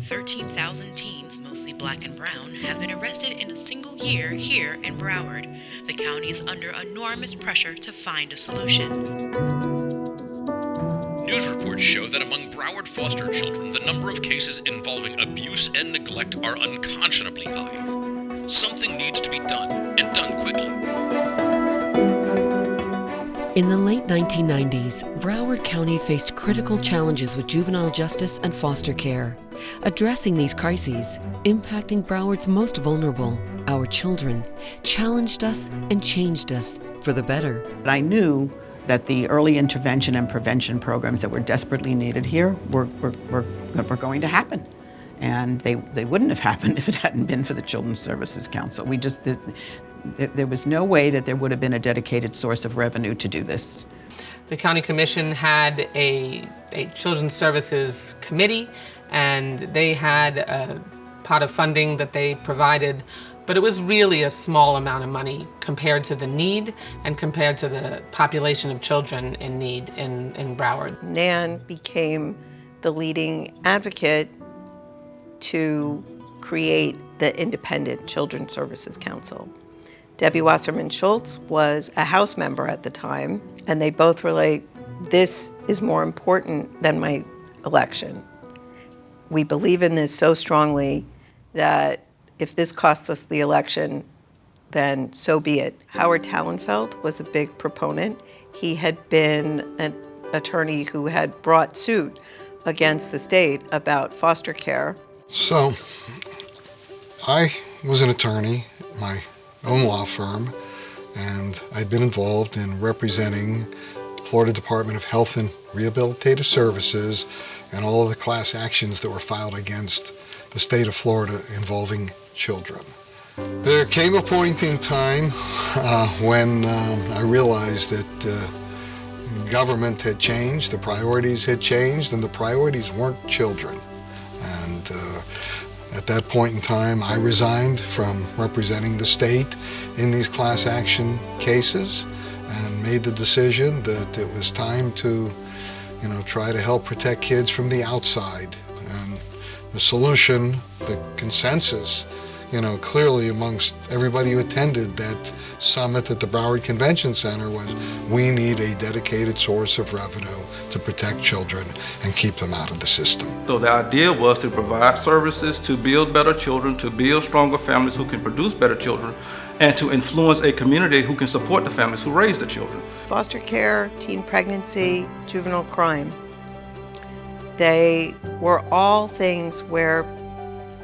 13,000 teens, mostly black and brown, have been arrested in a single year here in Broward. The county is under enormous pressure to find a solution. News reports show that among Broward foster children, the number of cases involving abuse and neglect are unconscionably high. Something needs to be done, and done quickly. In the late 1990s, Broward County faced critical challenges with juvenile justice and foster care. Addressing these crises, impacting Broward's most vulnerable, our children, challenged us and changed us for the better. But I knew that the early intervention and prevention programs that were desperately needed here were going to happen. And they wouldn't have happened if it hadn't been for the Children's Services Council. There was no way that there would have been a dedicated source of revenue to do this. The County Commission had a Children's Services Committee, and they had a pot of funding that they provided, but it was really a small amount of money compared to the need and compared to the population of children in need in Broward. Nan became the leading advocate to create the Independent Children's Services Council. Debbie Wasserman Schultz was a House member at the time, and they both were like, this is more important than my election. We believe in this so strongly that if this costs us the election, then so be it. Howard Tallenfeld was a big proponent. He had been an attorney who had brought suit against the state about foster care. So, I was an attorney, my own law firm, and I'd been involved in representing Florida Department of Health and Rehabilitative Services and all of the class actions that were filed against the state of Florida involving children. There came a point in time when I realized that government had changed, the priorities had changed, and the priorities weren't children. And at that point in time, I resigned from representing the state in these class action cases and made the decision that it was time to, try to help protect kids from the outside. And the solution, the consensus, clearly amongst everybody who attended that summit at the Broward Convention Center was we need a dedicated source of revenue to protect children and keep them out of the system. So the idea was to provide services to build better children, to build stronger families who can produce better children, and to influence a community who can support the families who raise the children. Foster care, teen pregnancy, juvenile crime. They were all things where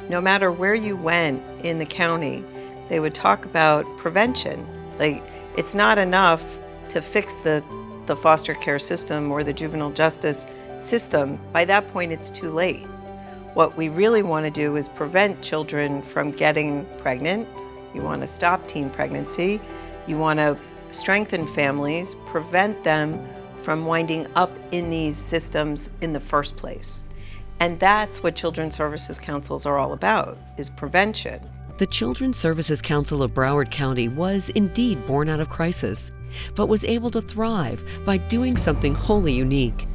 no matter where you went in the county, they would talk about prevention. Like, it's not enough to fix the foster care system or the juvenile justice system. By that point, it's too late. What we really want to do is prevent children from getting pregnant. You want to stop teen pregnancy. You want to strengthen families, prevent them from winding up in these systems in the first place. And that's what Children's Services Councils are all about, is prevention. The Children's Services Council of Broward County was indeed born out of crisis, but was able to thrive by doing something wholly unique,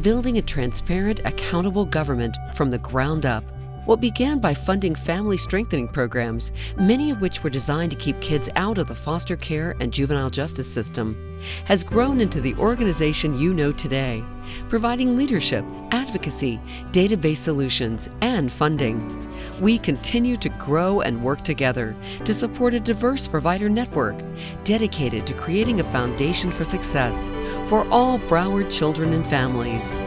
building a transparent, accountable government from the ground up. What began by funding family strengthening programs, many of which were designed to keep kids out of the foster care and juvenile justice system, has grown into the organization you know today, providing leadership, advocacy, database solutions, and funding. We continue to grow and work together to support a diverse provider network dedicated to creating a foundation for success for all Broward children and families.